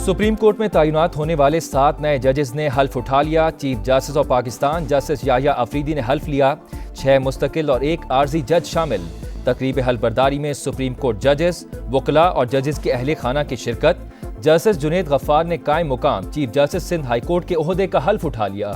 Supreme court میں تعینات ہونے والے 7 نئے ججز نے حلف اٹھا لیا۔ Chief justice of Pakistan justice Yahya Afridi نے حلف لیا۔ 6 مستقل اور 1 عارضی جج شامل۔ تقریب حلف برداری میں سپریم کورٹ ججز، وکلاء اور ججز کے اہل خانہ کی شرکت۔ جسٹس جنید غفار نے قائم مقام chief justice Sindh high court کے عہدے کا حلف اٹھا لیا۔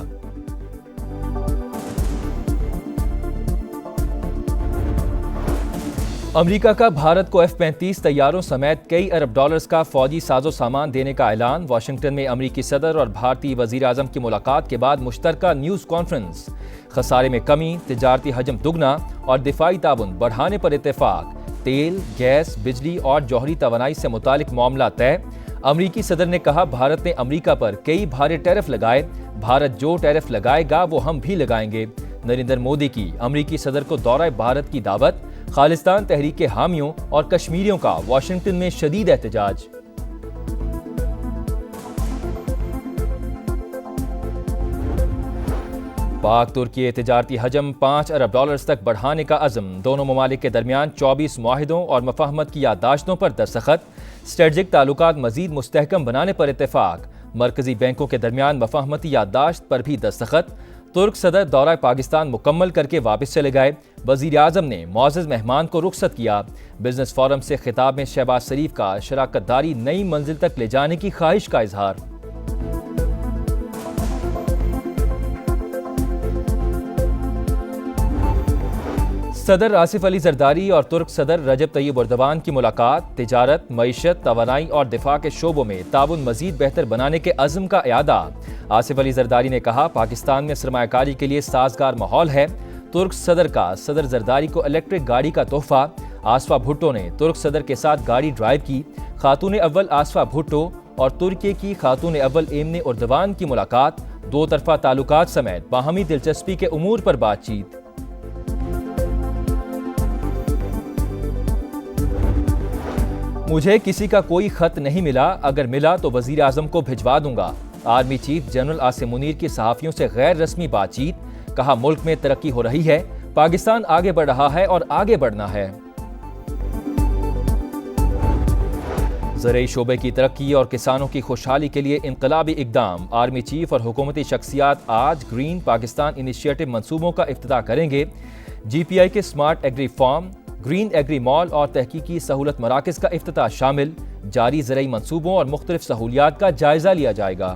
امریکہ کا بھارت کو F-35 طیاروں سمیت کئی ارب ڈالرز کا فوجی ساز و سامان دینے کا اعلان۔ واشنگٹن میں امریکی صدر اور بھارتی وزیر اعظم کی ملاقات کے بعد مشترکہ نیوز کانفرنس۔ خسارے میں کمی، تجارتی حجم دگنا اور دفاعی تعاون بڑھانے پر اتفاق۔ تیل، گیس، بجلی اور جوہری توانائی سے متعلق معاملہ طے۔ امریکی صدر نے کہا بھارت نے امریکہ پر کئی بھارے ٹیرف لگائے، بھارت جو ٹیرف لگائے گا وہ ہم بھی لگائیں گے۔ نریندر مودی کی امریکی صدر کو دورہ بھارت کی دعوت۔ خالصتان تحریک کے حامیوں اور کشمیریوں کا واشنگٹن میں شدید احتجاج۔ پاک ترکی تجارتی حجم 5 ارب ڈالرز تک بڑھانے کا عزم۔ دونوں ممالک کے درمیان 24 معاہدوں اور مفاہمت کی یادداشتوں پر دستخط۔ اسٹریٹجک تعلقات مزید مستحکم بنانے پر اتفاق۔ مرکزی بینکوں کے درمیان مفاہمتی یادداشت پر بھی دستخط۔ ترک صدر دورہ پاکستان مکمل کر کے واپس چلے گئے۔ وزیر اعظم نے معزز مہمان کو رخصت کیا۔ بزنس فورم سے خطاب میں شہباز شریف کا شراکت داری نئی منزل تک لے جانے کی خواہش کا اظہار۔ صدر آصف علی زرداری اور ترک صدر رجب طیب اردوان کی ملاقات۔ تجارت، معیشت، توانائی اور دفاع کے شعبوں میں تعاون مزید بہتر بنانے کے عزم کا اعادہ۔ آصف علی زرداری نے کہا پاکستان میں سرمایہ کاری کے لیے سازگار ماحول ہے۔ ترک صدر کا صدر زرداری کو الیکٹرک گاڑی کا تحفہ۔ آصفہ بھٹو نے ترک صدر کے ساتھ گاڑی ڈرائیو کی۔ خاتون اول آصفہ بھٹو اور ترکی کی خاتون اول ایمن اردوان کی ملاقات۔ دو طرفہ تعلقات سمیت باہمی دلچسپی کے امور پر بات چیت۔ مجھے کسی کا کوئی خط نہیں ملا، اگر ملا تو وزیر اعظم کو بھجوا دوں گا۔ Army chief general Asim Munir کی صحافیوں سے غیر رسمی بات چیت۔ کہا ملک میں ترقی ہو رہی ہے، پاکستان آگے بڑھ رہا ہے اور آگے بڑھنا ہے۔ زرعی شعبے کی ترقی اور کسانوں کی خوشحالی کے لیے انقلابی اقدام۔ آرمی چیف اور حکومتی شخصیات آج گرین پاکستان انیشیٹو منصوبوں کا افتتاح کریں گے۔ جی پی آئی کے smart agri farm, green agri mall اور تحقیقی سہولت مراکز کا افتتاح شامل۔ جاری زرعی منصوبوں اور مختلف سہولیات کا جائزہ لیا جائے گا۔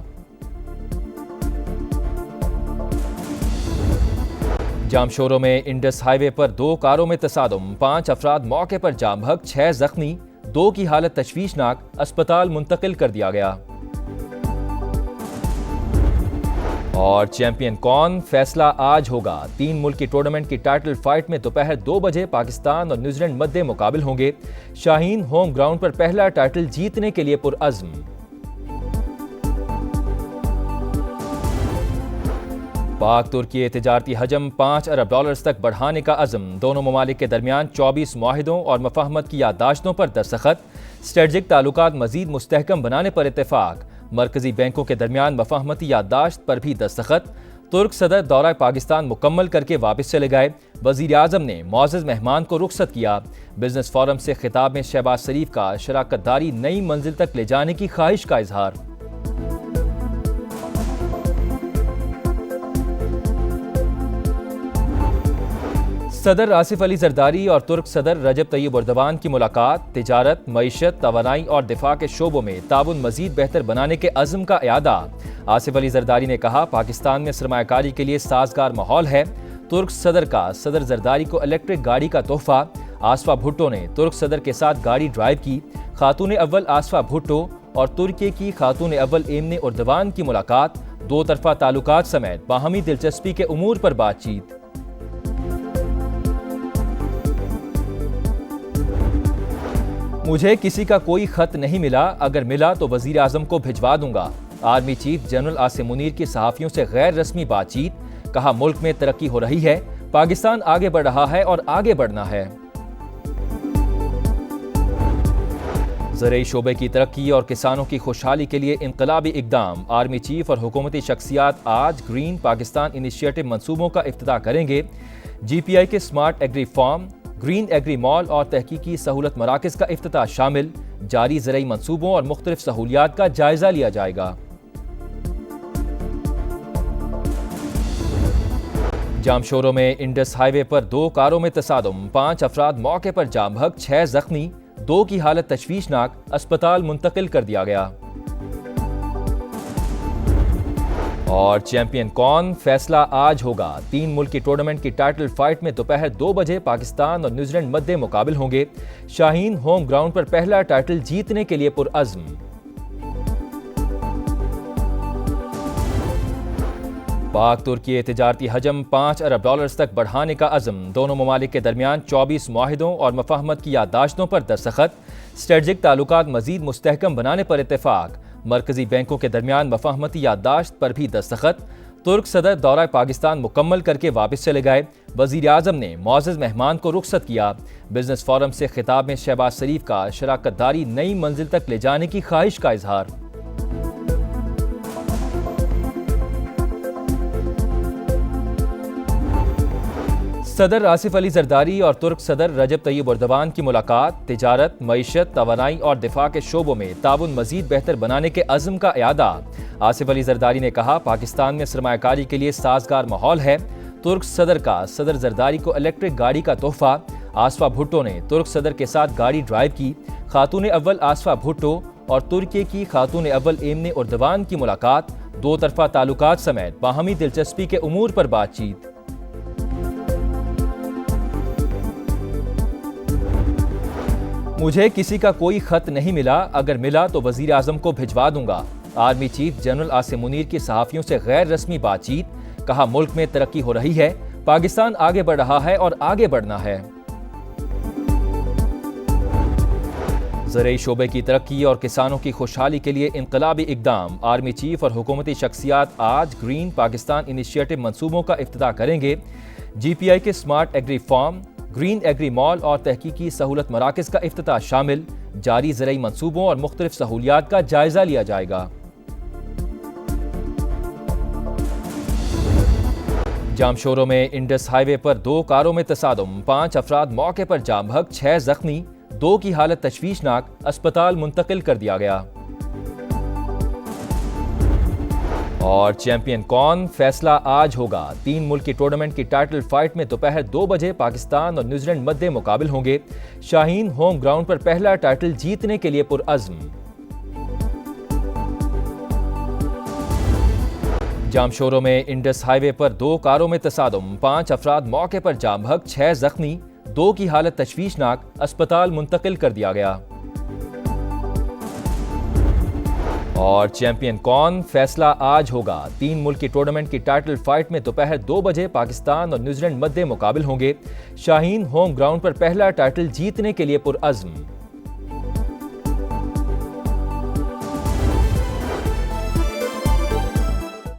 جامشورو میں انڈس ہائی وے پر 2 کاروں میں تصادم۔ 5 افراد موقع پر جام بحق، 6 زخمی، 2 کی حالت تشویشناک، اسپتال منتقل کر دیا گیا۔ اور چیمپئن کون؟ فیصلہ آج ہوگا۔ 3 ملکی ٹورنامنٹ کی ٹائٹل فائٹ میں دوپہر 2 بجے پاکستان اور نیوزی لینڈ مدِ مقابل ہوں گے۔ شاہین ہوم گراؤنڈ پر پہلا ٹائٹل جیتنے کے لیے پرعزم۔ پاک ترکی تجارتی حجم 5 ارب ڈالرز تک بڑھانے کا عزم۔ دونوں ممالک کے درمیان 24 معاہدوں اور مفاہمت کی یادداشتوں پر دستخط۔ اسٹریٹجک تعلقات مزید مستحکم بنانے پر اتفاق۔ مرکزی بینکوں کے درمیان مفاہمتی یادداشت پر بھی دستخط۔ ترک صدر دورہ پاکستان مکمل کر کے واپس چلے گئے۔ وزیر اعظم نے معزز مہمان کو رخصت کیا۔ بزنس فورم سے خطاب میں شہباز شریف کا شراکت داری نئی منزل تک لے جانے کی خواہش کا اظہار۔ صدر آصف علی زرداری اور ترک صدر رجب طیب اردوان کی ملاقات۔ تجارت، معیشت، توانائی اور دفاع کے شعبوں میں تعاون مزید بہتر بنانے کے عزم کا اعادہ۔ آصف علی زرداری نے کہا پاکستان میں سرمایہ کاری کے لیے سازگار ماحول ہے۔ ترک صدر کا صدر زرداری کو الیکٹرک گاڑی کا تحفہ۔ آصفہ بھٹو نے ترک صدر کے ساتھ گاڑی ڈرائیو کی۔ خاتون اول آصفہ بھٹو اور ترکی کی خاتون اول ایمن اردوان کی ملاقات۔ 2 طرفہ تعلقات سمیت باہمی دلچسپی کے امور پر بات چیت۔ مجھے کسی کا کوئی خط نہیں ملا، اگر ملا تو وزیر اعظم کو بھجوا دوں گا۔ Army chief general Asim Munir کی صحافیوں سے غیر رسمی بات چیت۔ کہا ملک میں ترقی ہو رہی ہے، پاکستان آگے بڑھ رہا ہے اور آگے بڑھنا ہے۔ زرعی شعبے کی ترقی اور کسانوں کی خوشحالی کے لیے انقلابی اقدام۔ آرمی چیف اور حکومتی شخصیات آج گرین پاکستان انیشیٹو منصوبوں کا افتتاح کریں گے۔ جی پی آئی کے smart agri farm, green agri mall اور تحقیقی سہولت مراکز کا افتتاح شامل۔ جاری زرعی منصوبوں اور مختلف سہولیات کا جائزہ لیا جائے گا۔ جامشورو میں انڈس ہائی وے پر 2 کاروں میں تصادم، 5 افراد موقع پر جام بحق، 6 زخمی، 2 کی حالت تشویشناک، اسپتال منتقل کر دیا گیا۔ اور چیمپئن کون، فیصلہ آج ہوگا۔ 3 ملکی ٹورنامنٹ کی ٹائٹل فائٹ میں دوپہر 2 بجے پاکستان اور نیوزی لینڈ مد مقابل ہوں گے۔ شاہین ہوم گراؤنڈ پر پہلا ٹائٹل جیتنے کے لیے پرعزم۔ پاک ترکی تجارتی حجم $5 ارب تک بڑھانے کا عزم، دونوں ممالک کے درمیان 24 معاہدوں اور مفاہمت کی یادداشتوں پر دستخط، اسٹریٹجک تعلقات مزید مستحکم بنانے پر اتفاق، مرکزی بینکوں کے درمیان مفاہمتی یادداشت پر بھی دستخط، ترک صدر دورہ پاکستان مکمل کر کے واپس چلے گئے، وزیر اعظم نے معزز مہمان کو رخصت کیا، بزنس فورم سے خطاب میں شہباز شریف کا شراکت داری نئی منزل تک لے جانے کی خواہش کا اظہار۔ صدر آصف علی زرداری اور ترک صدر رجب طیب اردوان کی ملاقات، تجارت، معیشت، توانائی اور دفاع کے شعبوں میں تعاون مزید بہتر بنانے کے عزم کا اعادہ۔ آصف علی زرداری نے کہا، پاکستان میں سرمایہ کاری کے لیے سازگار ماحول ہے۔ ترک صدر کا صدر زرداری کو الیکٹرک گاڑی کا تحفہ۔ آصفہ بھٹو نے ترک صدر کے ساتھ گاڑی ڈرائیو کی۔ خاتون اول آصفہ بھٹو اور ترکی کی خاتون اول ایمن اردوان کی ملاقات، 2 طرفہ تعلقات سمیت باہمی دلچسپی کے امور پر بات چیت۔ مجھے کسی کا کوئی خط نہیں ملا، اگر ملا تو وزیر اعظم کو بھجوا دوں گا۔ Army chief general Asim Munir کی صحافیوں سے غیر رسمی بات چیت، کہا ملک میں ترقی ہو رہی ہے، پاکستان آگے بڑھ رہا ہے اور آگے بڑھنا ہے۔ زرعی شعبے کی ترقی اور کسانوں کی خوشحالی کے لیے انقلابی اقدام، آرمی چیف اور حکومتی شخصیات آج گرین پاکستان انیشیٹو منصوبوں کا افتتاح کریں گے۔ جی پی آئی کے smart agri farm, green agri mall اور تحقیقی سہولت مراکز کا افتتاح شامل، جاری زرعی منصوبوں اور مختلف سہولیات کا جائزہ لیا جائے گا۔ جامشورو میں انڈس ہائی وے پر 2 کاروں میں تصادم، 5 افراد موقع پر جام بحق، 6 زخمی، 2 کی حالت تشویشناک، اسپتال منتقل کر دیا گیا۔ اور چیمپئن کون، فیصلہ آج ہوگا۔ 3 ملکی ٹورنامنٹ کی ٹائٹل فائٹ میں دوپہر 2 بجے پاکستان اور نیوزی لینڈ مد مقابل ہوں گے۔ شاہین ہوم گراؤنڈ پر پہلا ٹائٹل جیتنے کے لیے پرعزم۔ جامشورو میں انڈس ہائی وے پر 2 کاروں میں تصادم، 5 افراد موقع پر جام بحق، 6 زخمی، 2 کی حالت تشویشناک، اسپتال منتقل کر دیا گیا۔ اور چیمپئن کون، فیصلہ آج ہوگا۔ 3 ملکی ٹورنامنٹ کی ٹائٹل فائٹ میں دوپہر 2 بجے پاکستان اور نیوزی لینڈ مد مقابل ہوں گے۔ شاہین ہوم گراؤنڈ پر پہلا ٹائٹل جیتنے کے لیے پرعزم۔